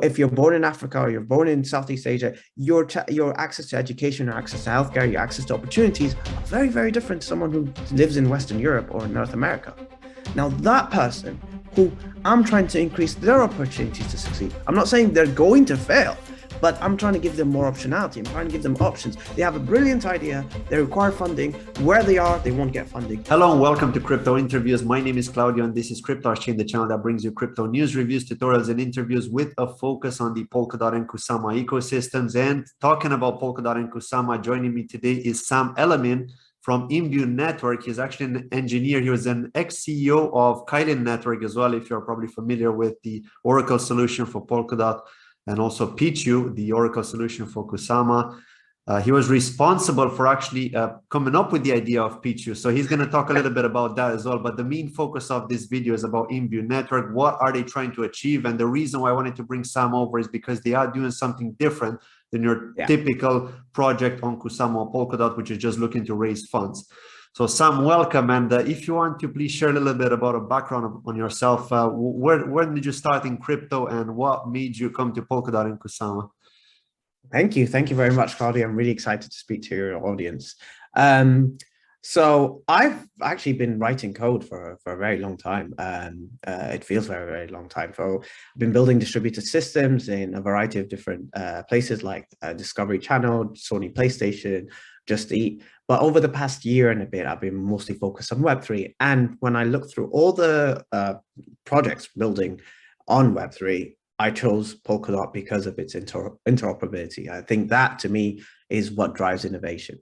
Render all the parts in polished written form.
if you're born in Africa or you're born in Southeast Asia, your access to education or access to healthcare, your access to opportunities are very, very different to someone who lives in Western Europe or North America. Now, that person who I'm trying to increase their opportunities to succeed, I'm not saying they're going to fail, but I'm trying to give them more optionality. I'm trying to give them options. They have a brilliant idea. They require funding. Where they are, they won't get funding. Hello and welcome to Crypto Interviews. My name is Claudio and this is CryptoChain, the channel that brings you crypto news, reviews, tutorials, and interviews with a focus on the Polkadot and Kusama ecosystems. And talking about Polkadot and Kusama, joining me today is Sam Elamin from Imbue Network. He's actually an engineer. He was an ex-CEO of Kylin Network as well, if you're probably familiar with the Oracle solution for Polkadot, and also Pichiu, the Oracle solution for Kusama. He was responsible for actually coming up with the idea of Pichiu. So he's going to talk a little bit about that as well. But the main focus of this video is about Imbue Network. What are they trying to achieve? And the reason why I wanted to bring Sam over is because they are doing something different than your typical project on Kusama or Polkadot, which is just looking to raise funds. So Sam, welcome. And if you want to please share a little bit about a background on yourself, when did you start in crypto and what made you come to Polkadot and Kusama? Thank you. Thank you very much, Claudia. I'm really excited to speak to your audience. So I've actually been writing code for a very long time. It feels very, very long time. So I've been building distributed systems in a variety of different places like Discovery Channel, Sony PlayStation, Just Eat. But over the past year and a bit, I've been mostly focused on Web3. And when I look through all the projects building on Web3, I chose Polkadot because of its interoperability. I think that, to me, is what drives innovation.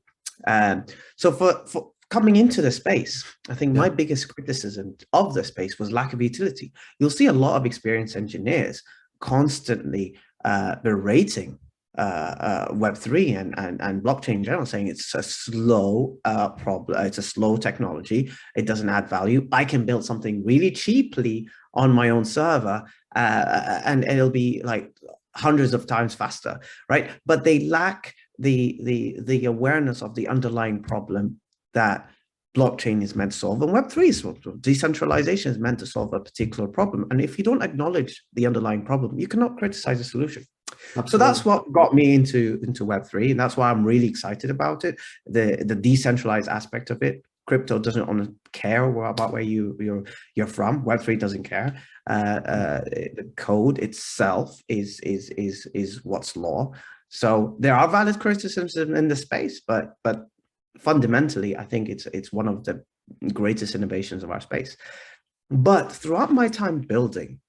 So for coming into the space, I think my biggest criticism of the space was lack of utility. You'll see a lot of experienced engineers constantly berating Web3 and blockchain in general, saying it's a slow problem, it's a slow technology, it doesn't add value. I can build something really cheaply on my own server and it'll be like hundreds of times faster, right? But they lack the awareness of the underlying problem that blockchain is meant to solve, and Web3 is decentralization is meant to solve a particular problem. And if you don't acknowledge the underlying problem, you cannot criticize the solution. Absolutely. So that's what got me into Web3, and that's why I'm really excited about it. The decentralized aspect of it. Crypto doesn't care about where you're from. Web3 doesn't care. The code itself is what's law. So there are valid criticisms in the space, but fundamentally, I think it's one of the greatest innovations of our space. But throughout my time building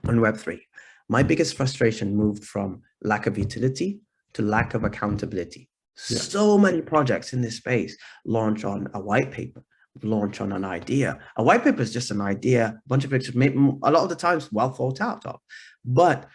on Web3, my biggest frustration moved from lack of utility to lack of accountability. So many projects in this space launch on a white paper, launch on an idea. A white paper is just an idea, a bunch of pictures, a lot of the times well thought out of. But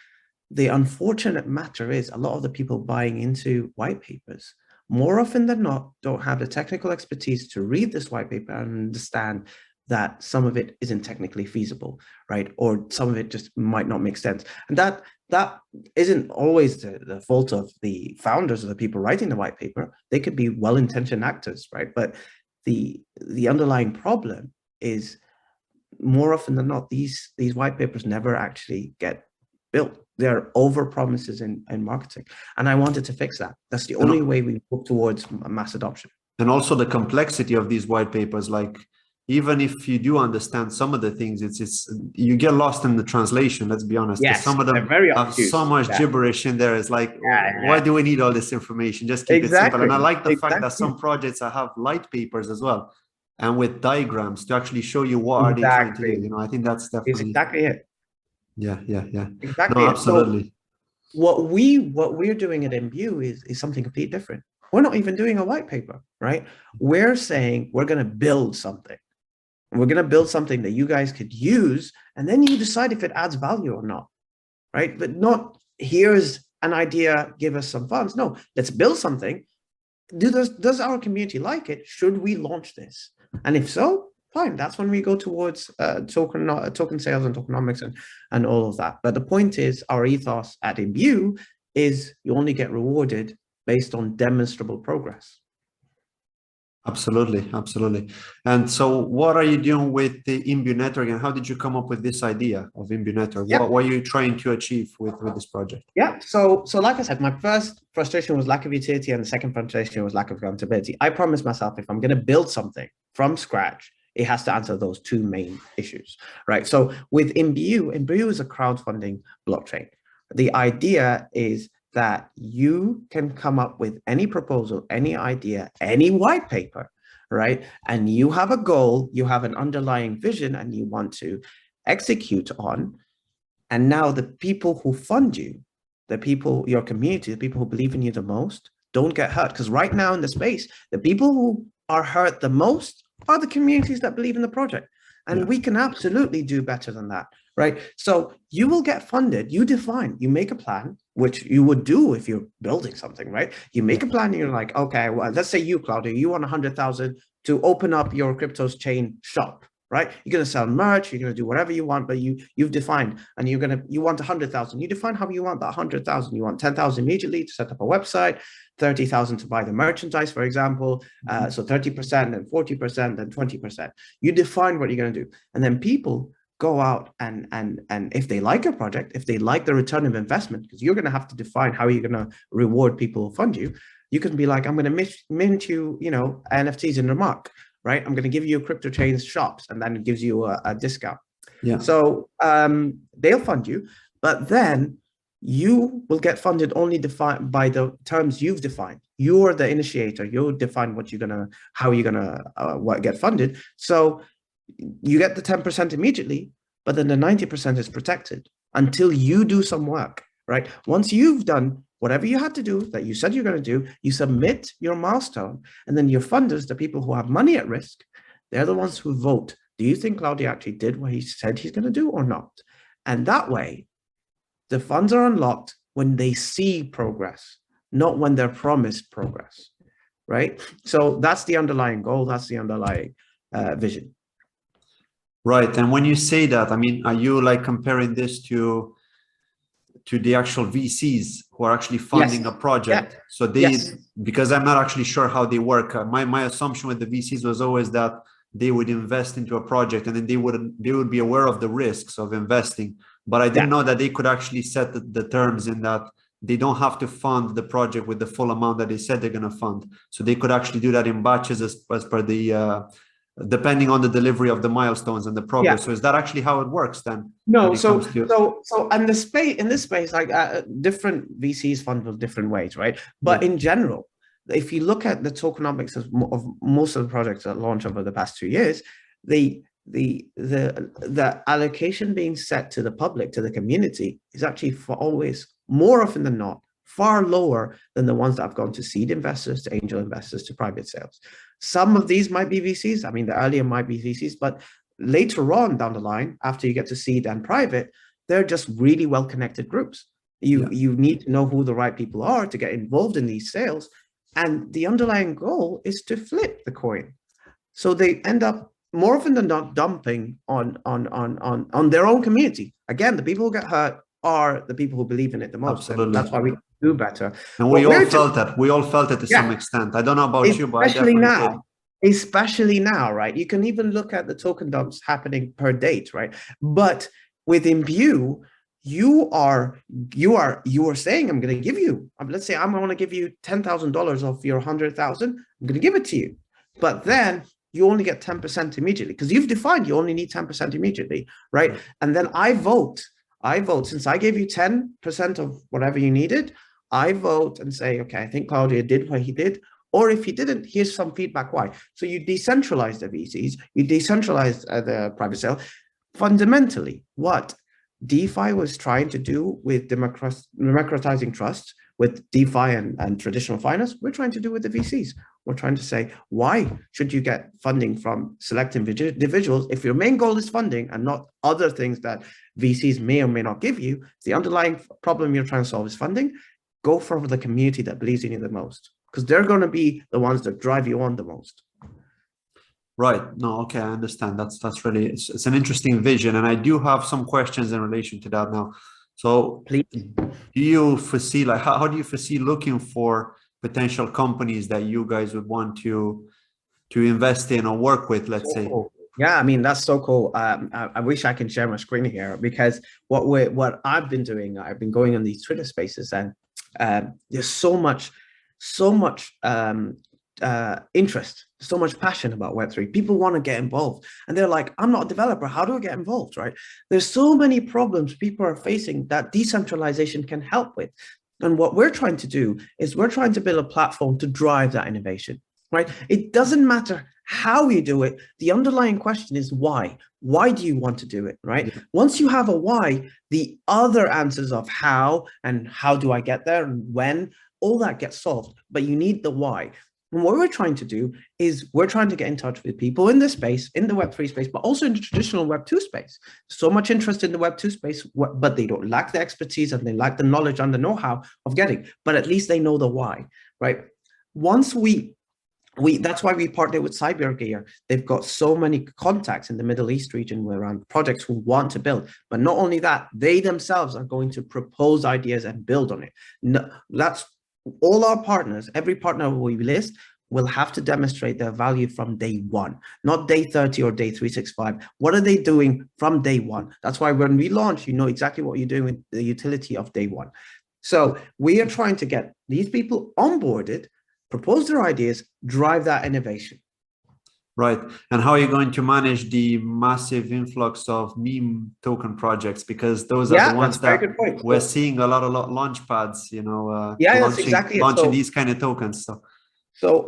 the unfortunate matter is a lot of the people buying into white papers, more often than not, don't have the technical expertise to read this white paper and understand that some of it isn't technically feasible, right? Or some of it just might not make sense. And that isn't always the fault of the founders or the people writing the white paper. They could be well-intentioned actors, right? But the underlying problem is more often than not, these white papers never actually get built. They're over promises in marketing. And I wanted to fix that. That's the only way we move towards mass adoption. And also the complexity of these white papers, like, even if you do understand some of the things, it's you get lost in the translation. Let's be honest. Yes, some of them have so much gibberish in there. It's like, why do we need all this information? Just keep it simple. And I like the fact that some projects have light papers as well, and with diagrams to actually show you what are they trying to do. You know, I think that's definitely exactly it. Yeah. Exactly. No, absolutely. So what we're doing at IMBU is something completely different. We're not even doing a white paper, right? We're saying we're going to build something. We're going to build something that you guys could use, and then you decide if it adds value or not, right? But not, here's an idea, give us some funds. No, let's build something. Does our community like it? Should we launch this? And if so, fine. That's when we go towards token sales and tokenomics and all of that. But the point is, our ethos at Imbue is you only get rewarded based on demonstrable progress. Absolutely, absolutely. And so what are you doing with the Imbue Network, and how did you come up with this idea of Imbue Network? Yeah. What are you trying to achieve with this project? Yeah. So like I said, my first frustration was lack of utility, and the second frustration was lack of accountability. I promised myself if I'm going to build something from scratch, it has to answer those two main issues, right? So with Imbue is a crowdfunding blockchain. The idea is that you can come up with any proposal, any idea, any white paper, right? And you have a goal, you have an underlying vision, and you want to execute on. And now the people who fund you, the people, your community, the people who believe in you the most, don't get hurt. Because right now in the space, the people who are hurt the most are the communities that believe in the project. And we can absolutely do better than that, right? So you will get funded. You define, you make a plan, which you would do if you're building something, right? You make a plan and you're like, okay, well, let's say you, Claudio, you want 100,000 to open up your crypto's chain shop, right? You're going to sell merch, you're going to do whatever you want, but you've defined, and you want 100,000. You define how you want that 100,000. You want 10,000 immediately to set up a website, 30,000 to buy the merchandise, for example. So 30%, then 40%, then 20%. You define what you're going to do, and then people go out and if they like a project, if they like the return of investment, because you're going to have to define how you're going to reward people who fund you. You can be like, I'm going to mint you, NFTs in Remark, right? I'm going to give you crypto chains shops, and then it gives you a discount. Yeah. So they'll fund you, but then you will get funded only defined by the terms you've defined. You're the initiator. You'll define how you're gonna get funded. So you get the 10% immediately, but then the 90% is protected until you do some work, right? Once you've done whatever you had to do that you said you're going to do, you submit your milestone, and then your funders, the people who have money at risk, they're the ones who vote. Do you think Claudio actually did what he said he's going to do or not? And that way, the funds are unlocked when they see progress, not when they're promised progress, right? So that's the underlying goal. That's the underlying vision. Right. And when you say that, I mean, are you like comparing this to the actual VCs who are actually funding a project? Yeah. So they, because I'm not actually sure how they work. My assumption with the VCs was always that they would invest into a project and then they would be aware of the risks of investing. But I didn't know that they could actually set the terms in that they don't have to fund the project with the full amount that they said they're going to fund. So they could actually do that in batches as per the depending on the delivery of the milestones and the progress. So is that actually how it works then? No, so in this space, like different VCs fund with different ways, right? But in general, if you look at the tokenomics of most of the projects that launch over the past 2 years, the allocation being set to the public, to the community, is actually always, more often than not, far lower than the ones that have gone to seed investors, to angel investors, to private sales. Some of these might be VCs. I mean, the earlier might be VCs, but later on down the line, after you get to seed and private, they're just really well-connected groups. You need to know who the right people are to get involved in these sales. And the underlying goal is to flip the coin. So they end up more often than not dumping on their own community. Again, the people who get hurt are the people who believe in it the most. Absolutely. And that's why we do better. And we all felt that. We all felt it to some extent. I don't know about you, but especially now, right? You can even look at the token dumps happening per date, right? But with Imbue, you are saying, I'm going to give you, let's say I'm going to give you $10,000 of your 100,000. I'm going to give it to you, but then you only get 10% immediately because you've defined you only need 10% immediately, right? And then I vote, since I gave you 10% of whatever you needed, I vote and say, okay, I think Claudio did what he did. Or if he didn't, here's some feedback why. So you decentralize the VCs, you decentralize the private sale. Fundamentally, what DeFi was trying to do with democratizing trust, with DeFi and traditional finance, we're trying to do with the VCs. We're trying to say, why should you get funding from select individuals if your main goal is funding and not other things that VCs may or may not give you? If the underlying problem you're trying to solve is funding, go for the community that believes in you the most, because they're going to be the ones that drive you on the most. Right. No, okay, I understand. That's really, it's an interesting vision. And I do have some questions in relation to that now. So please, do you foresee, like, how do you foresee looking for potential companies that you guys would want to to invest in or work with, let's say. Cool. Yeah, I mean, that's so cool. I wish I can share my screen here, because what I've been doing, I've been going on these Twitter spaces, and there's so much interest, so much passion about Web3. People want to get involved, and they're like, I'm not a developer, how do I get involved, right? There's so many problems people are facing that decentralization can help with. And what we're trying to do is we're trying to build a platform to drive that innovation, right? It doesn't matter how you do it. The underlying question is why. Why do you want to do it, right? Yeah. Once you have a why, the other answers of how and how do I get there and when, all that gets solved, but you need the why. And what we're trying to do is we're trying to get in touch with people in this space, in the Web3 space, but also in the traditional Web2 space. So much interest in the Web2 space, but they don't lack the expertise and they lack the knowledge and the know-how of getting, but at least they know the why, right? Once that's why we partnered with CyberGear. They've got so many contacts in the Middle East region around projects who want to build. But not only that, they themselves are going to propose ideas and build on it. No, that's all our partners. Every partner we list will have to demonstrate their value from day one, not day 30 or day 365. What are they doing from day one? That's why when we launch, you know exactly what you're doing with the utility of day one. So we are trying to get these people onboarded, propose their ideas, drive that innovation. Right. And how are you going to manage the massive influx of meme token projects? Because those are the ones that we're seeing a lot of launch pads, you know, launching these kind of tokens. So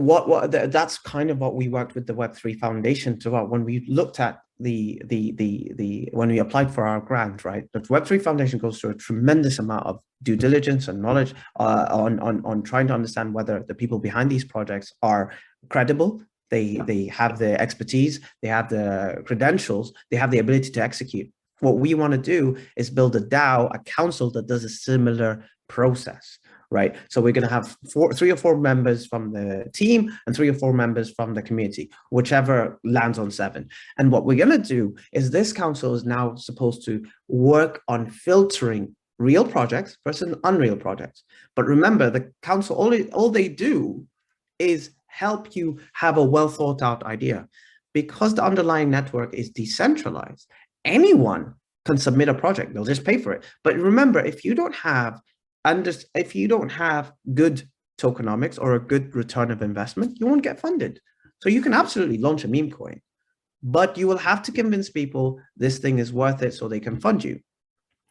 that's kind of what we worked with the Web3 Foundation to when we looked at when we applied for our grant, right? The Web3 Foundation goes through a tremendous amount of due diligence and knowledge on trying to understand whether the people behind these projects are credible. They have the expertise, they have the credentials, they have the ability to execute. What we want to do is build a DAO, a council that does a similar process, right? So we're going to have 3 or 4 members from the team and 3 or 4 members from the community, whichever lands on 7. And what we're going to do is this council is now supposed to work on filtering real projects versus unreal projects. But remember, the council, all they do is help you have a well thought out idea. Because the underlying network is decentralized, anyone can submit a project. They'll just pay for it. But remember, if you don't have good tokenomics or a good return of investment, you won't get funded. So you can absolutely launch a meme coin, but you will have to convince people this thing is worth it so they can fund you.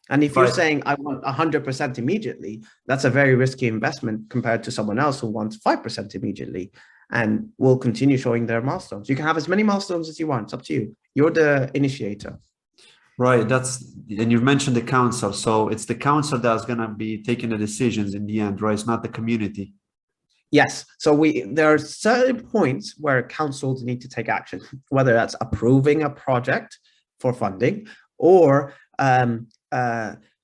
And if you're saying, I want 100% immediately, that's a very risky investment compared to someone else who wants 5% immediately and will continue showing their milestones. You can have as many milestones as you want. It's up to you. You're the initiator. Right. And you've mentioned the council. So it's the council that's going to be taking the decisions in the end, right? It's not the community. Yes. So there are certain points where councils need to take action, whether that's approving a project for funding or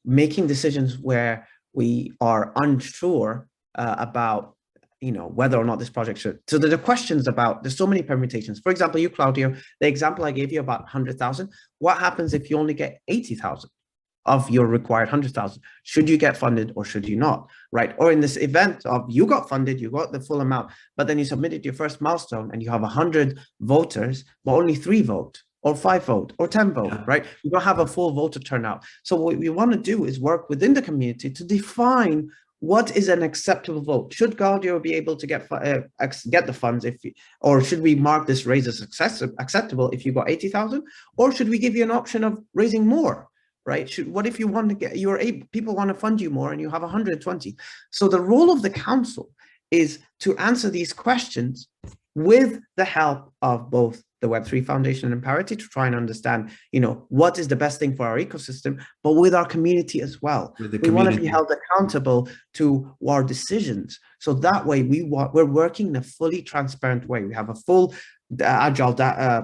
making decisions where we are unsure about whether or not this project should. So there's questions about, there's so many permutations. For example, you, Claudio, the example I gave you about 100,000, what happens if you only get 80,000 of your required 100,000? Should you get funded or should you not, right? Or in this event of you got funded, you got the full amount, but then you submitted your first milestone and you have 100 voters, but only 3 vote, or 5 vote, or 10 vote, right? You don't have a full voter turnout. So what we want to do is work within the community to define what is an acceptable vote. Should Gaudio be able to get the funds or should we mark this raise as acceptable if you got 80,000? Or should we give you an option of raising more, right? What if you want to get, people want to fund you more and you have 120? So the role of the council is to answer these questions with the help of both the Web3 Foundation and Parity to try and understand, what is the best thing for our ecosystem, but with our community as well. We want to be held accountable to our decisions. So that way we're working in a fully transparent way. We have a full agile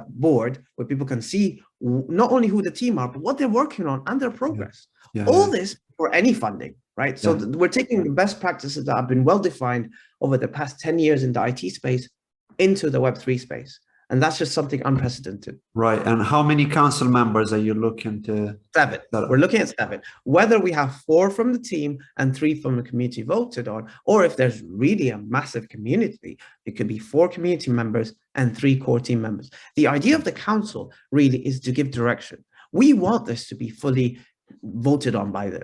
board where people can see not only who the team are, but what they're working on and their progress. All this for any funding, right? So we're taking the best practices that have been well-defined over the past 10 years in the IT space into the Web3 space. And that's just something unprecedented. Right. And how many council members are you looking to? 7. We're looking at 7. Whether we have 4 from the team and 3 from the community voted on, or if there's really a massive community, it could be 4 community members and 3 core team members. The idea of the council really is to give direction. We want this to be fully voted on by the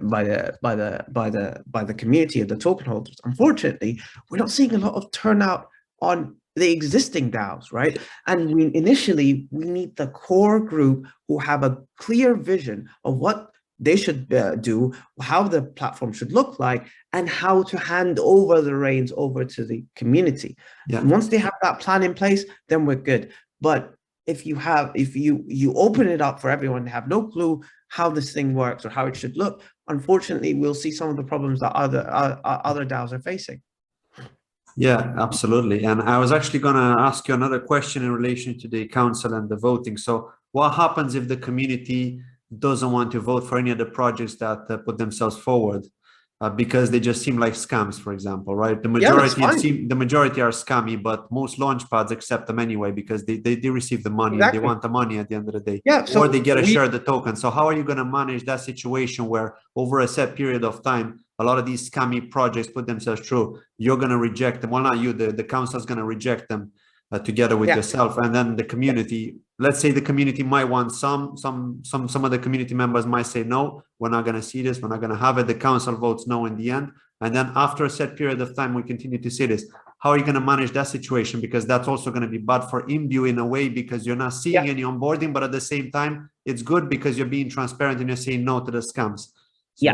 community of the token holders. Unfortunately, we're not seeing a lot of turnout on the existing DAOs, right? And initially we need the core group who have a clear vision of what they should do, how the platform should look like, and how to hand over the reins over to the community. Yeah. And once they have that plan in place, then we're good. But if you open it up for everyone to have no clue how this thing works or how it should look, unfortunately, we'll see some of the problems that other DAOs are facing. Yeah, absolutely. And I was actually going to ask you another question in relation to the council and the voting. So what happens if the community doesn't want to vote for any of the projects that put themselves forward because they just seem like scams, for example, right? The majority are scammy, but most launchpads accept them anyway because they receive the money. Exactly. And they want the money at the end of the day. Yeah, or they get a share of the token. So how are you going to manage that situation where over a set period of time, a lot of these scammy projects put themselves through? You're going to reject them. Well, not you, the council is going to reject them together with yourself. And then the community, let's say the community might want some of the community members might say, no, we're not going to see this. We're not going to have it. The council votes no in the end. And then after a set period of time, we continue to see this. How are you going to manage that situation? Because that's also going to be bad for Imbue in a way, because you're not seeing any onboarding, but at the same time, it's good because you're being transparent and you're saying no to the scams.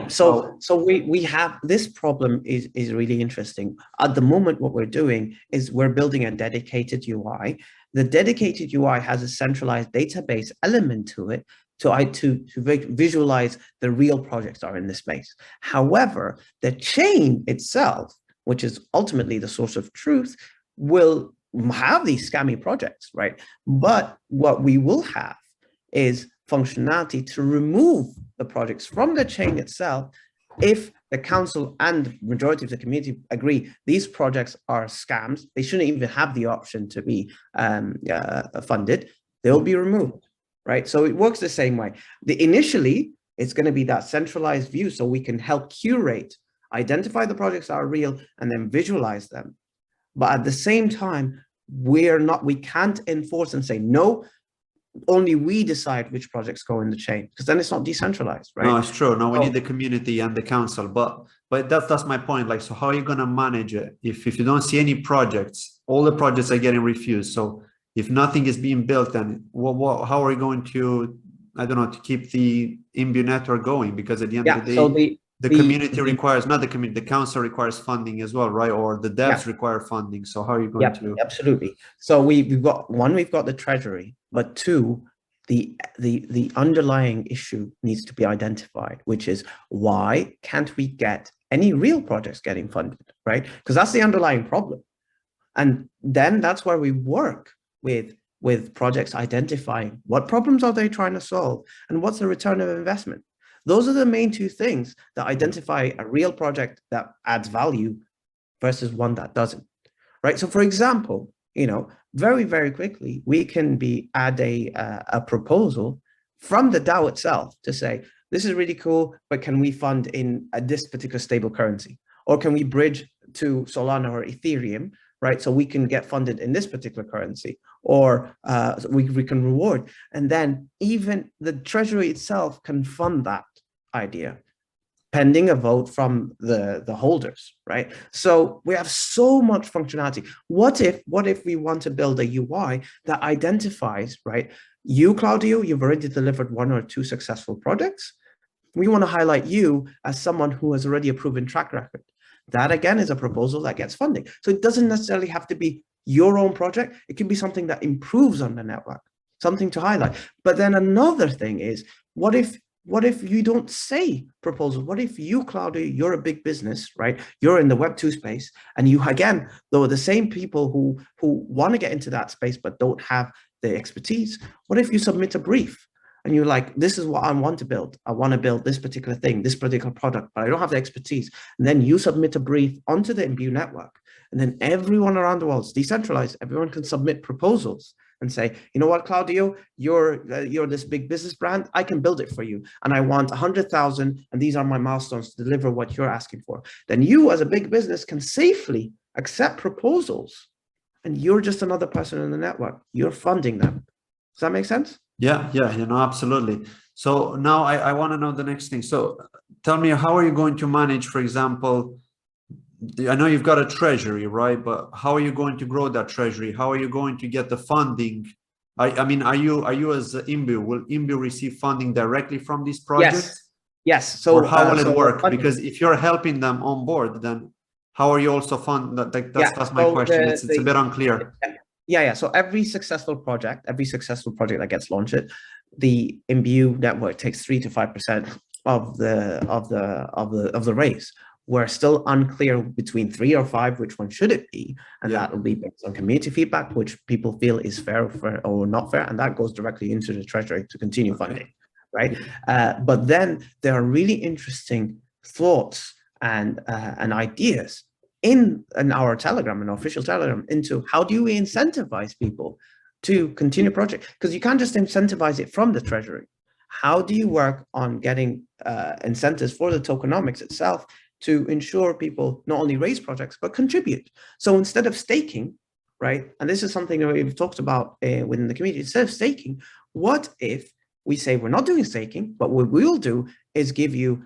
So we have this problem is really interesting. At the moment, what we're doing is we're building a dedicated UI. The dedicated UI has a centralized database element to it to visualize the real projects that are in the space. However, the chain itself, which is ultimately the source of truth, will have these scammy projects, right? But what we will have is functionality to remove the projects from the chain itself if the council and majority of the community agree these projects are scams. They shouldn't even have the option to be funded. They'll be removed, right? So it works the same way. Initially, it's going to be that centralized view so we can help curate, identify the projects that are real, and then visualize them. But at the same time, we can't enforce and say, no, only we decide which projects go in the chain, because then it's not decentralized, right? No, it's true. No, we need the community and the council, but that's my point. Like, so how are you going to manage it if you don't see any projects? All the projects are getting refused. So if nothing is being built, then how are we going to, I don't know, to keep the Imbue network going? Because at the end of the day, so the community requires, not the community, the council requires funding as well, right? Or the devs require funding. So how are you going to? Absolutely. So we've got the treasury, but 2, the underlying issue needs to be identified, which is why can't we get any real projects getting funded, right? Because that's the underlying problem. And then that's where we work with projects identifying what problems are they trying to solve and what's the return of investment. Those are the main 2 things that identify a real project that adds value versus one that doesn't, right? So for example, very, very quickly, we can add a proposal from the DAO itself to say, this is really cool, but can we fund in this particular stable currency? Or can we bridge to Solana or Ethereum, right? So we can get funded in this particular currency, or we can reward. And then even the treasury itself can fund that idea, pending a vote from the holders, right? So we have so much functionality. What if we want to build a UI that identifies, right? You, Claudio, you've already delivered 1 or 2 successful projects. We want to highlight you as someone who has already a proven track record. That again is a proposal that gets funding. So it doesn't necessarily have to be your own project. It can be something that improves on the network, something to highlight. But then another thing is, what if you don't say proposal? What if you, Claudio, you're a big business, right? You're in the Web2 space, and you, again, though the same people who want to get into that space but don't have the expertise, what if you submit a brief and you're like, this is what I want to build. I want to build this particular thing, this particular product, but I don't have the expertise. And then you submit a brief onto the Imbue network, and then everyone around the world is decentralized. Everyone can submit proposals. and say, you know what, Claudio, you're this big business brand. I can build it for you. And I want 100,000. And these are my milestones to deliver what you're asking for. Then you as a big business can safely accept proposals. And you're just another person in the network. You're funding them. Does that make sense? Yeah, absolutely. So now I want to know the next thing. So tell me, how are you going to manage, for example, I know you've got a treasury, right? But how are you going to grow that treasury? How are you going to get the funding? I mean, are you as Imbue, will Imbue receive funding directly from these projects? Yes. So or how will it work? Because if you're helping them on board, then how are you also fund that? That's my question. It's a bit unclear. Yeah. So every successful project that gets launched, the Imbue network takes 3 to 5% of the raise. We're still unclear between 3 or 5 which one should it be, and that will be based on community feedback, which people feel is fair or not fair, and that goes directly into the treasury to continue funding, right? But then there are really interesting thoughts and ideas in our Telegram, an official Telegram, into how do we incentivize people to continue project, because you can't just incentivize it from the treasury. How do you work on getting incentives for the tokenomics itself to ensure people not only raise projects, but contribute? So instead of staking, right, and this is something that we've talked about within the community, instead of staking, what if we say we're not doing staking, but what we'll do is give you,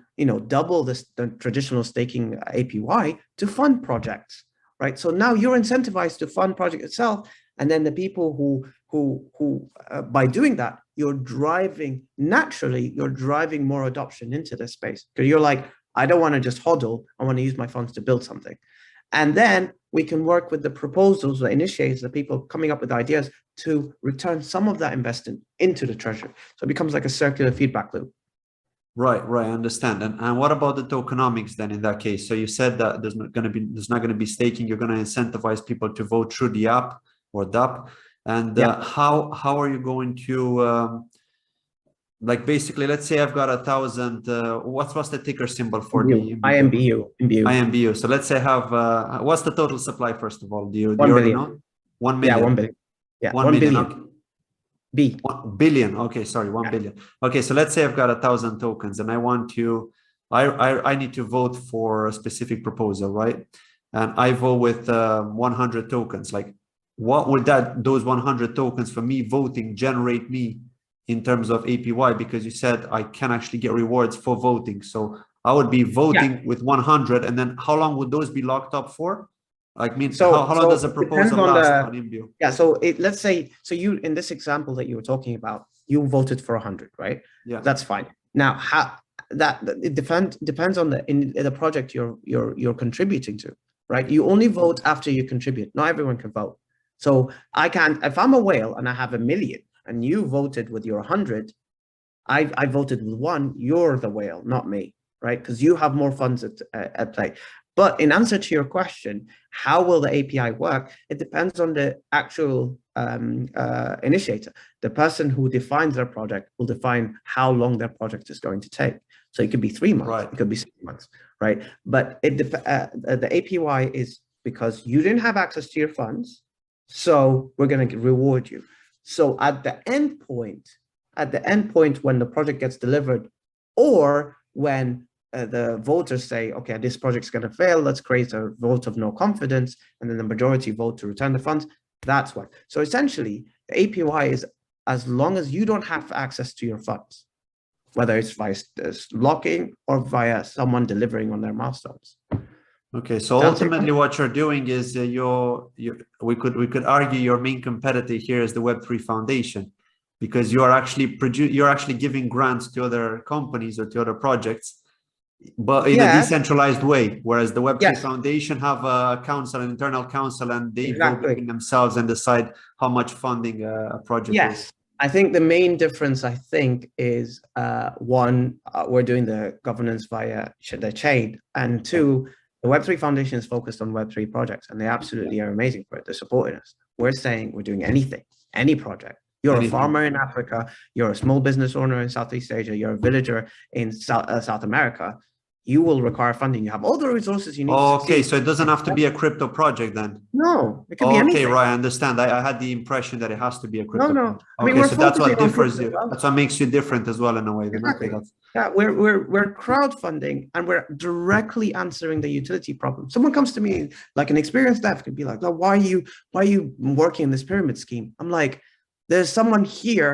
double the traditional staking APY to fund projects, right? So now you're incentivized to fund project itself. And then the people who by doing that, you're driving more adoption into this space. Because you're like, I don't want to just hodl. I want to use my funds to build something. And then we can work with the proposals, the initiators, the people coming up with ideas to return some of that investment into the treasury. So it becomes like a circular feedback loop. Right, I understand. And what about the tokenomics then in that case? So you said that there's not going to be staking. You're going to incentivize people to vote through the app or DApp. And how are you going to like basically, let's say I've got 1,000. What's the ticker symbol for the IMBU? So let's say I have what's the total supply first of all? Do you already know? 1 million. Yeah, 1 billion. Yeah, 1 million. Okay. B. 1 billion. Okay, sorry, 1 billion. Okay, so let's say I've got 1,000 tokens, and I want to, I need to vote for a specific proposal, right? And I vote with 100 tokens. Like, what would those 100 tokens for me voting generate me in terms of APY? Because you said I can actually get rewards for voting. So I would be voting with 100, and then how long would those be locked up for? Like, how long does a proposal last on Imbue? Yeah, so let's say, so you, in this example that you were talking about, you voted for 100, right? Yeah, that's fine. Now, how it depends on the project you're contributing to, right? You only vote after you contribute. Not everyone can vote. So I can't, if I'm a whale and I have 1 million and you voted with your 100, I voted with 1, you're the whale, not me, right? Because you have more funds at play. But in answer to your question, how will the API work? It depends on the actual initiator. The person who defines their project will define how long their project is going to take. So it could be 3 months, It could be 6 months, right? But the API is because you didn't have access to your funds, so we're going to reward you. So at the end point, when the project gets delivered, or when the voters say, okay, this project's going to fail, let's create a vote of no confidence, and then the majority vote to return the funds, that's what. So essentially, the APY is as long as you don't have access to your funds, whether it's via locking or via someone delivering on their milestones. Okay, so ultimately what you're doing is we could argue your main competitor here is the Web3 Foundation, because you're actually giving grants to other companies or to other projects, but in a decentralized way, whereas the Web3 Foundation have a council, an internal council, and they vote between themselves and decide how much funding a project is. I think the main difference, is one, we're doing the governance via the chain, and two, the Web3 Foundation is focused on Web3 projects, and they absolutely are amazing for it. They're supporting us. We're saying we're doing anything, any project. You're a farmer in Africa, you're a small business owner in Southeast Asia, you're a villager in South America. you will require funding. You have all the resources you need to Okay, succeed. so it doesn't have to be a crypto project then. No, it could be Okay, anything. right. I understand. I had the impression that it has to be a crypto No. project. I mean, Okay, we're so that's what focusing on differs crypto you. as well. That's what makes you different as well in a way. Then okay, Exactly. that's Yeah, we're crowdfunding and we're directly answering the utility problem. Someone comes to me, like an experienced dev could be like, "Oh, why are you working in this pyramid scheme?" I'm like, there's someone here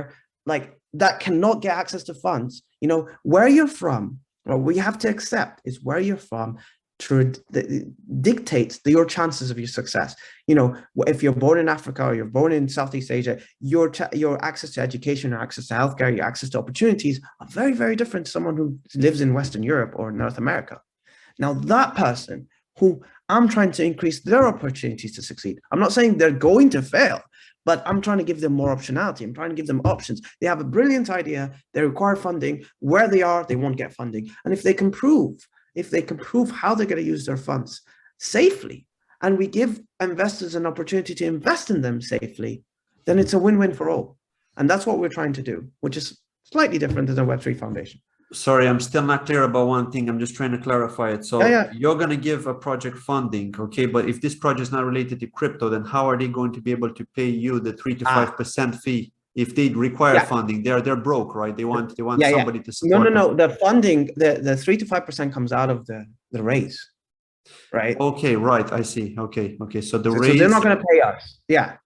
like that cannot get access to funds. You know, where you're from, what we have to accept is where you're from dictates your chances of your success. You know, if you're born in Africa or you're born in Southeast Asia, your access to education or access to healthcare, your access to opportunities are very, very different to someone who lives in Western Europe or North America. Now, that person who I'm trying to increase their opportunities to succeed. I'm not saying they're going to fail, but I'm trying to give them more optionality. I'm trying to give them options. They have a brilliant idea. They require funding. Where they are, they won't get funding. And if they can prove how they're going to use their funds safely, and we give investors an opportunity to invest in them safely, then it's a win-win for all. And that's what we're trying to do, which is slightly different than a Web3 Foundation. Sorry, I'm still not clear about one thing. I'm just trying to clarify it. So you're going to give a project funding, okay? But if this project is not related to crypto, then how are they going to be able to pay you the 3 to 5% fee? If they require funding, they're broke, right? They want somebody to support. No. The funding, the 3 to 5% comes out of the raise, right? Okay, right. I see. Okay. So the raise. So they're not going to pay us. Yeah,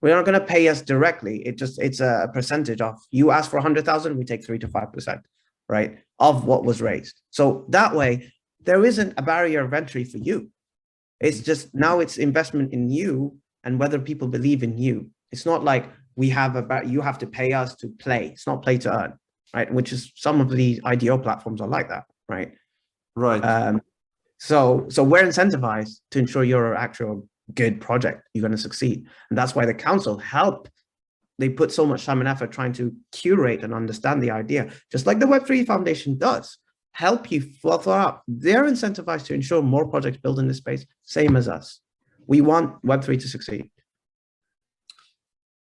we're not going to pay us directly. It's a percentage of, you ask for 100,000, we take 3 to 5%, right, of what was raised. So that way, there isn't a barrier of entry for you. It's just now it's investment in you and whether people believe in you. It's not like you have to pay us to play. It's not play to earn, right? Which is some of the IDO platforms are like that, right? Right. So we're incentivized to ensure you're an actual good project. You're going to succeed, and that's why the council they put so much time and effort trying to curate and understand the idea, just like the Web3 Foundation does. Help you fluff out. They're incentivized to ensure more projects build in this space, same as us. We want Web3 to succeed.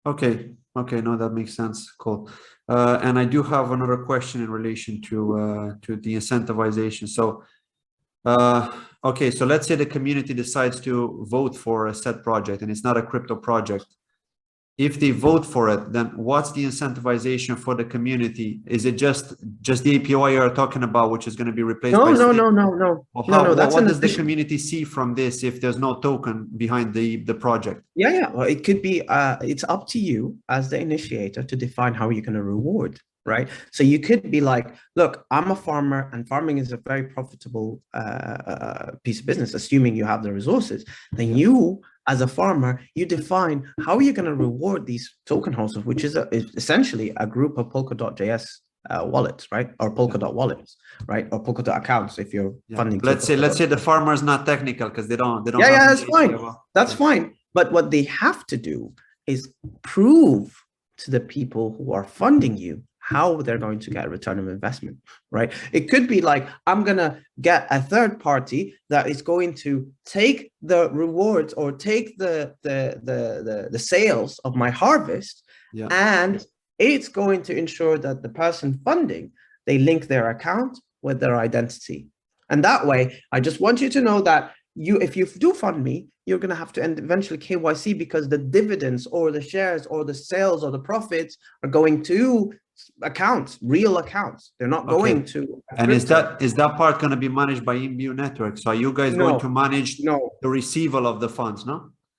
Okay, no, that makes sense. Cool. And I do have another question in relation to the incentivization. So, okay, so let's say the community decides to vote for a set project and it's not a crypto project. If they vote for it, then what's the incentivization for the community? Is it just the API you're talking about, which is going to be replaced by No. Well, what does the community see from this if there's no token behind the project? Yeah. Well, it could be, it's up to you as the initiator to define how you're going to reward, right? So you could be like, look, I'm a farmer and farming is a very profitable piece of business, assuming you have the resources. Then you, as a farmer, you define how you're going to reward these token holders, which is essentially a group of Polkadot.js wallets, right? Or Polkadot wallets, right? Or Polkadot accounts if you're funding. Let's say the farmer is not technical because they don't. Yeah, that's fine. That's fine. But what they have to do is prove to the people who are funding you how they're going to get a return of investment, right? It could be like, I'm going to get a third party that is going to take the rewards or take the sales of my harvest, and it's going to ensure that the person funding, they link their account with their identity. And that way, I just want you to know that if you do fund me, you're going to have to end eventually KYC because the dividends or the shares or the sales or the profits are going to accounts, real accounts. They're not going to. And is that part going to be managed by Imbue Network? So are you guys going to manage the receival of the funds?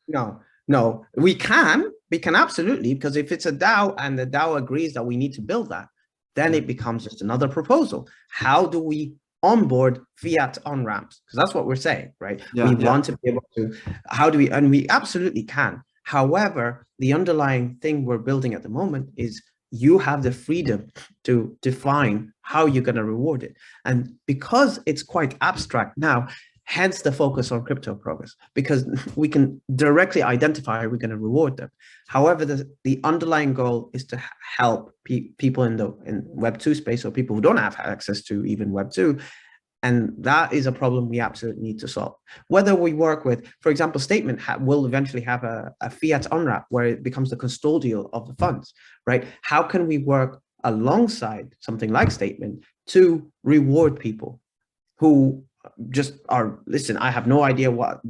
No. We can absolutely, because if it's a DAO and the DAO agrees that we need to build that, then it becomes just another proposal. How do we onboard fiat on ramps? Because that's what we're saying, right? We want to be able to, and we absolutely can. However, the underlying thing we're building at the moment is you have the freedom to define how you're going to reward it. And because it's quite abstract now, hence the focus on crypto progress, because we can directly identify how we're going to reward them. However, the underlying goal is to help people in Web2 space, or people who don't have access to even Web2. And that is a problem we absolutely need to solve. Whether we work with, for example, Statement will eventually have a fiat on-ramp where it becomes the custodial of the funds, right? How can we work alongside something like Statement to reward people who just are, listen, I have no idea what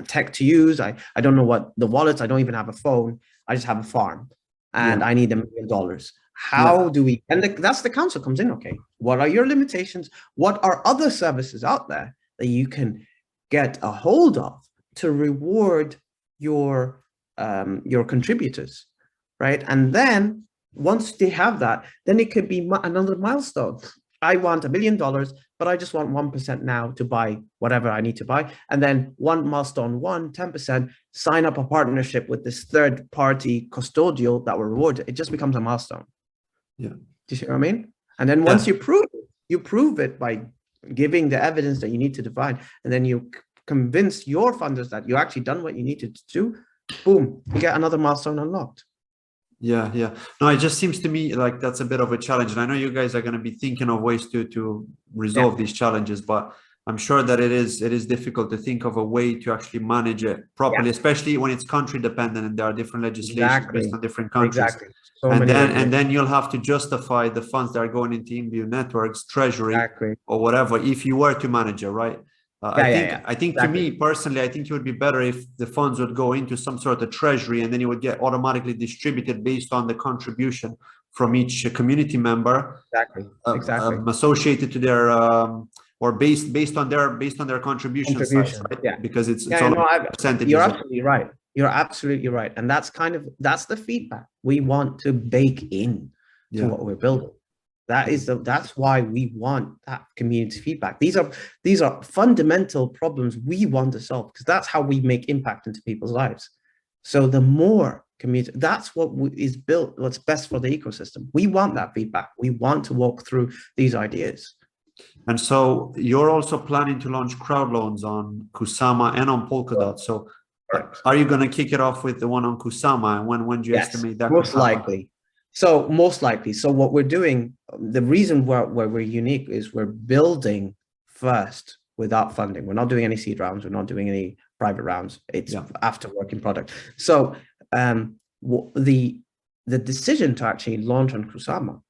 tech to use. I don't know what the wallets. I don't even have a phone. I just have a farm, and I need $1 million. How do we? And that's the council comes in. Okay, what are your limitations? What are other services out there that you can get a hold of to reward your contributors, right? And then once they have that, then it could be another milestone. I want $1 million, but I just want 1% now to buy whatever I need to buy. And then one milestone, 10%, sign up a partnership with this third party custodial that will reward it. It just becomes a milestone. Yeah. Do you see what I mean? And then once you prove it by giving the evidence that you need to define, and then you convince your funders that you actually done what you needed to do, boom, you get another milestone unlocked. Yeah. No, it just seems to me like that's a bit of a challenge. And I know you guys are going to be thinking of ways to resolve these challenges, but I'm sure that it is difficult to think of a way to actually manage it properly, especially when it's country dependent and there are different legislations based on different countries. Exactly. So and then you'll have to justify the funds that are going into Imbue Networks, Treasury, or whatever, if you were to manage it, right? I think to me personally, I think it would be better if the funds would go into some sort of treasury and then it would get automatically distributed based on the contribution from each community member, associated to their or based on their contribution size, right? Yeah, because it's all percentages. You're absolutely right. You're absolutely right, and that's the feedback we want to bake in to what we're building. That's why we want that community feedback. These are fundamental problems we want to solve, because that's how we make impact into people's lives. So the more community, that's what is built, what's best for the ecosystem. We want that feedback. We want to walk through these ideas. And so you're also planning to launch crowd loans on Kusama and on Polkadot. So are you going to kick it off with the one on Kusama? And when do you estimate that? Most likely. So most likely. So what we're doing, the reason where we're unique is we're building first without funding. We're not doing any seed rounds. We're not doing any private rounds. It's after working product. So the decision to actually launch on Kusama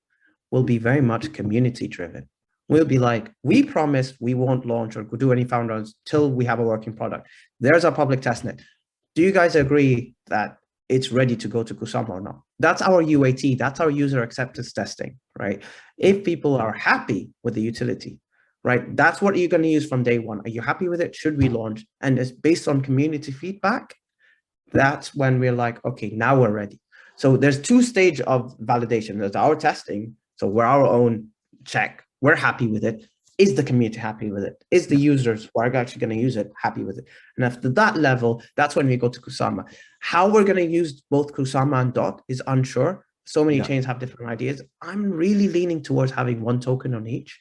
will be very much community driven. We'll be like, we promise we won't launch or do any founder rounds till we have a working product. There's our public testnet. Do you guys agree that it's ready to go to Kusama or not? That's our UAT. That's our user acceptance testing, right? If people are happy with the utility, right? That's what you're going to use from day one. Are you happy with it? Should we launch? And it's based on community feedback. That's when we're like, okay, now we're ready. So there's two stages of validation. There's our testing. So we're our own check. We're happy with it. Is the community happy with it? Is the users who are actually going to use it happy with it? And after that level, that's when we go to Kusama. How we're going to use both Kusama and DOT is unsure. So many chains have different ideas. I'm really leaning towards having one token on each,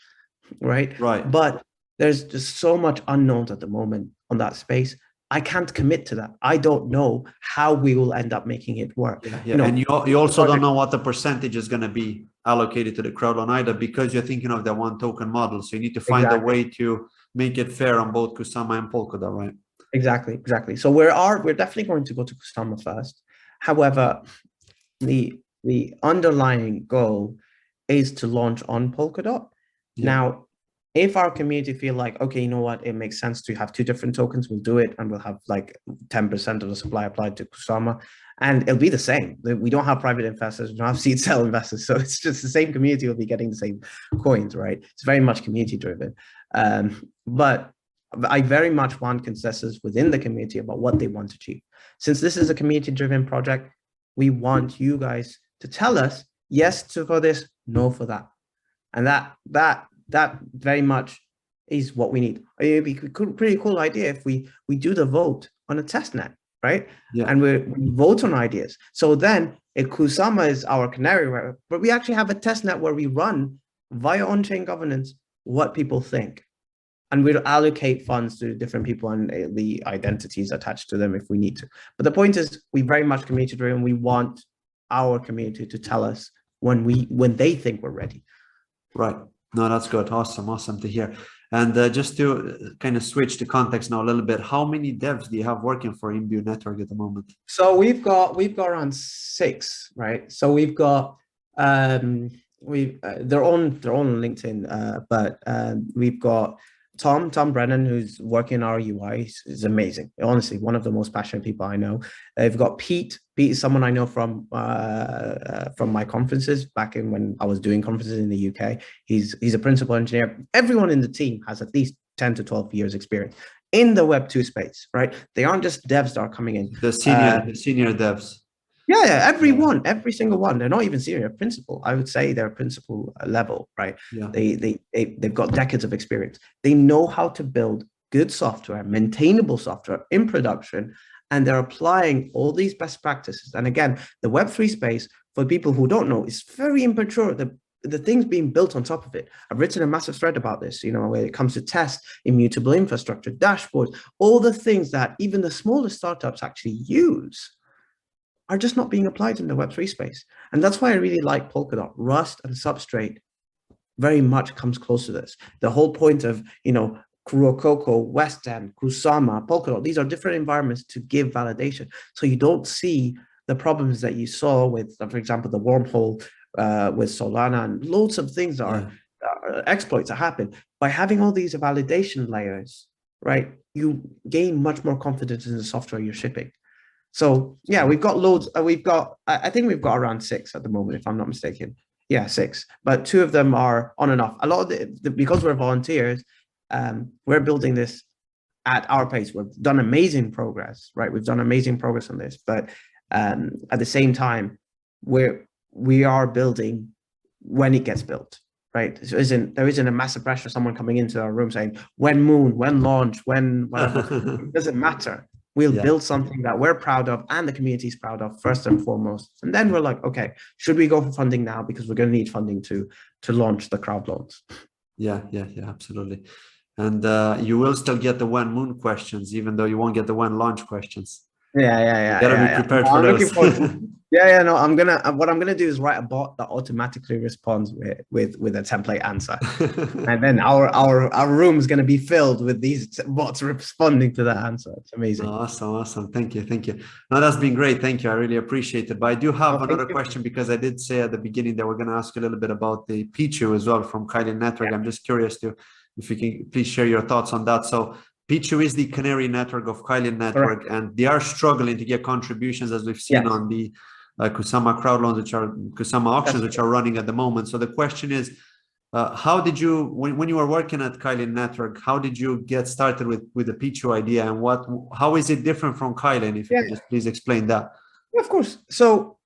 right? But there's just so much unknowns at the moment on that space. I can't commit to that. I don't know how we will end up making it work. And you also don't know what the percentage is going to be allocated to the crowd loan either, because you're thinking of that one token model. So you need to find a way to make it fair on both Kusama and Polkadot, right? Exactly. So we're definitely going to go to Kusama first. However, the underlying goal is to launch on Polkadot. Now, if our community feel like, okay, you know what, it makes sense to have two different tokens, we'll do it, and we'll have like 10% of the supply applied to Kusama, and it'll be the same. We don't have private investors, we don't have seed sell investors, so it's just the same community will be getting the same coins, right? It's very much community driven. But I very much want consensus within the community about what they want to achieve. Since this is a community driven project, we want you guys to tell us yes for this, no for that. And that very much is what we need. It'd be a pretty cool idea if we do the vote on a testnet, right? And we vote on ideas. So then Kusama is our canary, but we actually have a testnet where we run via on-chain governance what people think. And we'll allocate funds to different people and the identities attached to them if we need to. But the point is, we very much community driven. We want our community to tell us when they think we're ready. Right. No, that's good. Awesome to hear. And just to kind of switch the context now a little bit, how many devs do you have working for Imbue Network at the moment? So we've got around 6, right? So we've got they're on LinkedIn, but we've got Tom Brennan, who's working our UI, is amazing. Honestly, one of the most passionate people I know. They've got Pete. Pete is someone I know from my conferences back in when I was doing conferences in the UK. He's a principal engineer. Everyone in the team has at least 10 to 12 years experience in the Web2 space, right? They aren't just devs that are coming in. The senior devs. Yeah, everyone, every single one. They're not even senior, principal. I would say they're principal level, right? Yeah. They've got decades of experience. They know how to build good software, maintainable software in production, and they're applying all these best practices. And again, the Web3 space, for people who don't know, is very immature. The things being built on top of it. I've written a massive thread about this, when it comes to test, immutable infrastructure, dashboards, all the things that even the smallest startups actually use are just not being applied in the Web3 space. And that's why I really like Polkadot. Rust and Substrate very much comes close to this. The whole point of, Kurokoko, West End, Kusama, Polkadot, these are different environments to give validation. So you don't see the problems that you saw with, for example, the wormhole with Solana and loads of things that are exploits that happen. By having all these validation layers, right, you gain much more confidence in the software you're shipping. So yeah, we've got loads. I think we've got around 6 at the moment, if I'm not mistaken. Yeah, 6, but 2 of them are on and off. A lot of because we're volunteers, we're building this at our pace. We've done amazing progress, right? We've done amazing progress on this, but at the same time, we are building when it gets built, right? There isn't a massive pressure, someone coming into our room saying, when moon, when launch, when whatever. It doesn't matter. We'll build something that we're proud of and the community is proud of first and foremost. And then we're like, okay, should we go for funding now? Because we're going to need funding to launch the crowd loans. Yeah, absolutely. And you will still get the when moon questions, even though you won't get the when launch questions. Yeah. You gotta be prepared for those. No, what I'm gonna do is write a bot that automatically responds with a template answer, and then our room is gonna be filled with these bots responding to that answer. It's amazing. Awesome. Thank you. No, that's been great. Thank you. I really appreciate it. But I do have another question, because I did say at the beginning that we're gonna ask you a little bit about the Pichiu as well from Kylin Network. I'm just curious if you can please share your thoughts on that. So Pichiu is the Canary network of Kylin Network. Correct. And they are struggling to get contributions, as we've seen on the Kusama crowd loans, Kusama auctions, which are running at the moment. So the question is, how did you, when you were working at Kylin Network, how did you get started with the Pichiu idea, and how is it different from Kylin? If you could just please explain that. Yeah, of course. So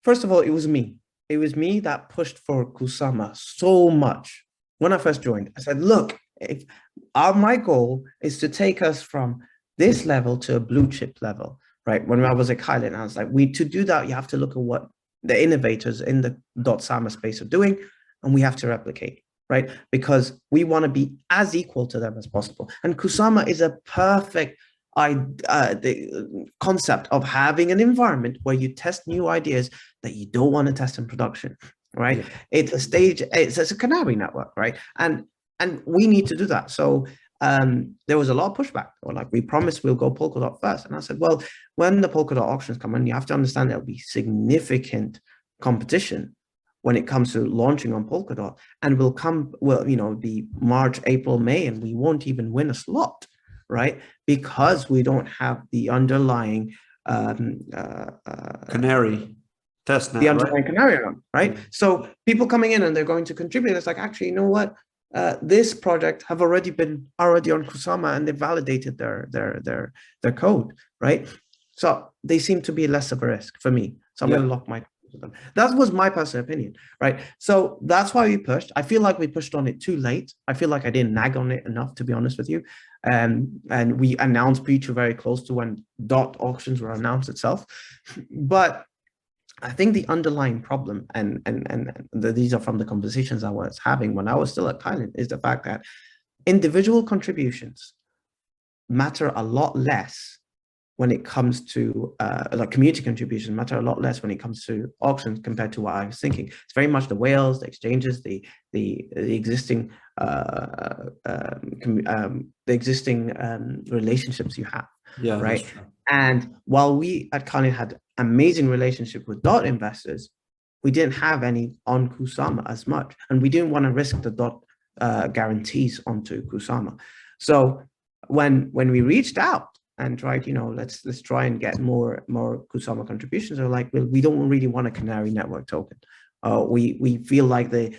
first of all, it was me. It was me that pushed for Kusama so much. When I first joined, I said, look, my goal is to take us from this level to a blue chip level, right? When I was at Kylin, I was like, to do that, you have to look at what the innovators in the .sama space are doing, and we have to replicate, right? Because we want to be as equal to them as possible. And Kusama is a perfect the concept of having an environment where you test new ideas that you don't want to test in production, right? Yeah. It's a stage, it's a Canary network, right? And we need to do that. So there was a lot of pushback. Or like, we promised we'll go Polkadot first. And I said, well, when the Polkadot auctions come in, you have to understand there'll be significant competition when it comes to launching on Polkadot, and be March, April, May, and we won't even win a slot, right? Because we don't have the underlying Canary test net, the underlying Canary, right? So people coming in and they're going to contribute. It's like, actually, you know what? This project have already on Kusama, and they validated their code, right? So they seem to be less of a risk for me. So I'm going to lock my with them. That was my personal opinion, right? So that's why we pushed. I feel like we pushed on it too late. I feel like I didn't nag on it enough, to be honest with you. And we announced Pichiu very close to when DOT auctions were announced itself. But I think the underlying problem, and these are from the conversations I was having when I was still at Kylin, is the fact that individual contributions matter a lot less when it comes to like community contributions matter a lot less when it comes to auctions compared to what I was thinking. It's very much the whales, the exchanges, the existing relationships you have. Yeah, right. And while we at Kylin had amazing relationship with DOT investors, we didn't have any on Kusama as much, and we didn't want to risk the DOT guarantees onto Kusama. So when we reached out and tried, let's try and get more Kusama contributions, they're like, well, we don't really want a Canary network token. We feel like the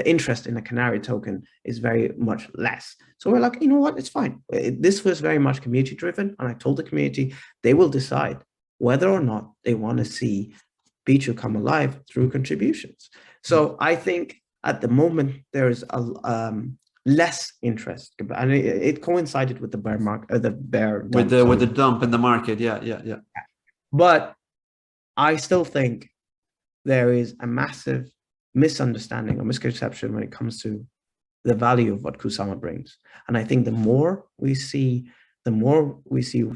interest in a Canary token is very much less. So we're like, you know what, it's fine. This was very much community driven, and I told the community they will decide whether or not they want to see Pichiu come alive through contributions. So I think at the moment there's a less interest, and it coincided with the bear market, the bear dump, with the dump in the market. Yeah. But I still think there is a massive misunderstanding or misconception when it comes to the value of what Kusama brings. And I think the more we see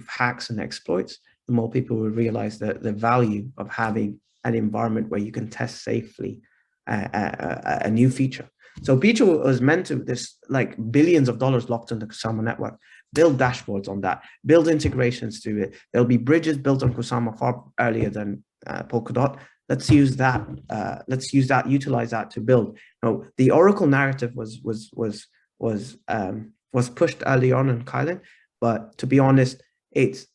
hacks and exploits, the more people will realize that the value of having an environment where you can test safely a new feature. So Pichiu was meant to, there's like billions of dollars locked in the Kusama network, build dashboards on that, build integrations to it. There'll be bridges built on Kusama far earlier than Polkadot. Let's use that. Utilize that to build. The Oracle narrative was pushed early on in Kylin, but to be honest, it's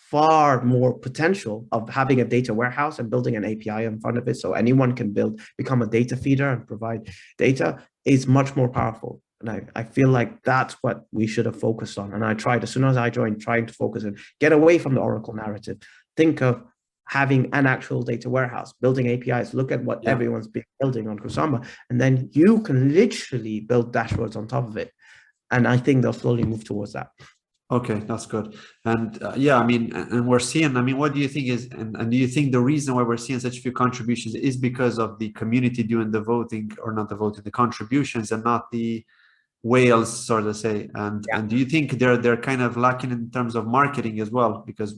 far more potential of having a data warehouse and building an API in front of it, so anyone can become a data feeder and provide data, is much more powerful. And I feel like that's what we should have focused on. And I tried, as soon as I joined, trying to focus and get away from the Oracle narrative. Think of having an actual data warehouse, building APIs, look at what everyone's been building on Kusama, and then you can literally build dashboards on top of it. And I think they'll slowly move towards that. Okay, that's good. And and we're seeing, what do you think is, and do you think the reason why we're seeing such few contributions is because of the community doing the voting, or not the voting, the contributions, and not the whales, so to say? And do you think they're kind of lacking in terms of marketing as well? Because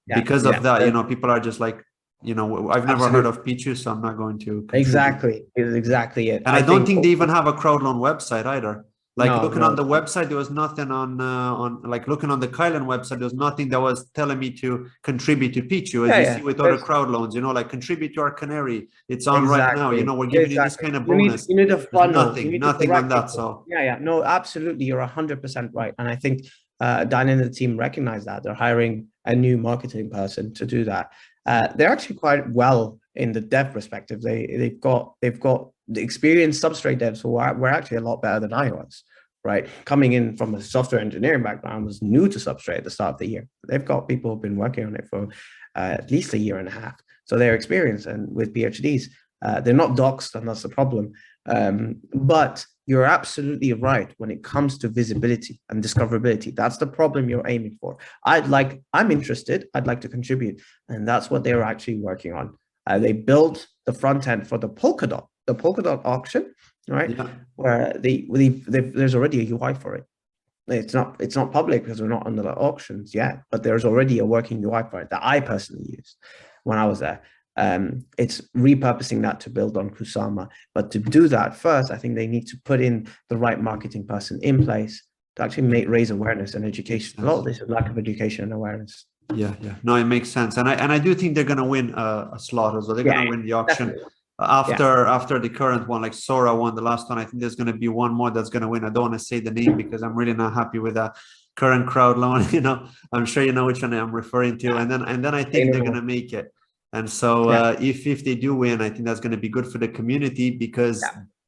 because of that, people are just like, I've never heard of Pichiu, so I'm not going to contribute. Exactly it. And I don't think they even have a crowdloan website either. Looking on the website, there was nothing on looking on the Kylin website, there was nothing that was telling me to contribute to Pichiu, as you see with other crowdloans, like contribute to our Canary. It's on right now, we're giving you this kind of bonus. You need a funnel. Nothing on that. So no, absolutely, you're 100% right. And I think Dan and the team recognize that. They're hiring a new marketing person to do that. They're actually quite well in the dev perspective. They've got the experienced substrate devs who were actually a lot better than I was, right? Coming in from a software engineering background, was new to substrate at the start of the year. They've got people who've been working on it for at least a year and a half. So they're experienced, and with PhDs, they're not doxed, and that's the problem. But you're absolutely right when it comes to visibility and discoverability. That's the problem you're aiming for. I'm interested, I'd like to contribute. And that's what they're actually working on. They built the front end for the Polkadot auction, right? Yeah. Where there's already a UI for it. It's not public because we're not under the auctions yet, but there's already a working UI for it that I personally used when I was there. It's repurposing that to build on Kusama. But to do that first, I think they need to put in the right marketing person in place to actually raise awareness and education. A lot of this is lack of education and awareness. Yeah. No, it makes sense. And I do think they're going to win a slot as well. They're going to win the auction. After the current one, like Sora won the last one, I think there's going to be one more that's going to win. I don't want to say the name because I'm really not happy with that current crowd loan. I'm sure you know which one I'm referring to. And then I think they're going to make it. And so if they do win, I think that's going to be good for the community, because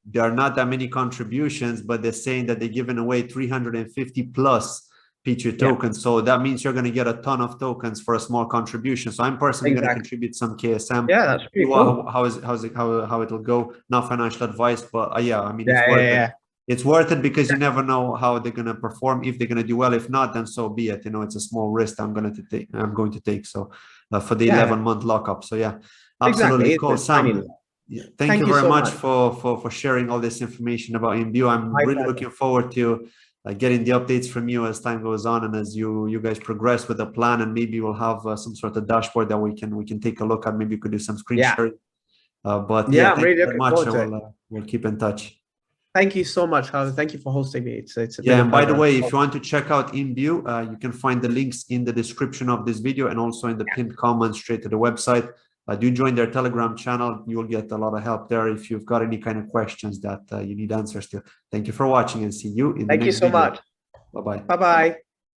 there are not that many contributions, but they're saying that they're giving away 350 plus Pichiu tokens. So that means you're going to get a ton of tokens for a small contribution. So I'm personally going to contribute some KSM. Yeah, that's pretty cool. How it'll go. Not financial advice, but it's worth it. It's worth it because you never know how they're going to perform. If they're going to do well, if not, then so be it. It's a small risk I'm going to take. So for the 11-month lockup. So absolutely cool. Sam, thank you very much for sharing all this information about IMBU. I'm really looking forward to getting the updates from you as time goes on, and as you guys progress with the plan, and maybe we'll have some sort of dashboard that we can take a look at. Maybe you could do some screen sharing. But thank you very much. We'll keep in touch. Thank you so much, Kylin. Thank you for hosting me. It's and by the way, if you want to check out IMBU, you can find the links in the description of this video and also in the pinned comments straight to the website. Do join their Telegram channel. You'll get a lot of help there if you've got any kind of questions that you need answers to. Thank you for watching and see you in the next video. Thank you so much. Bye-bye. Bye-bye.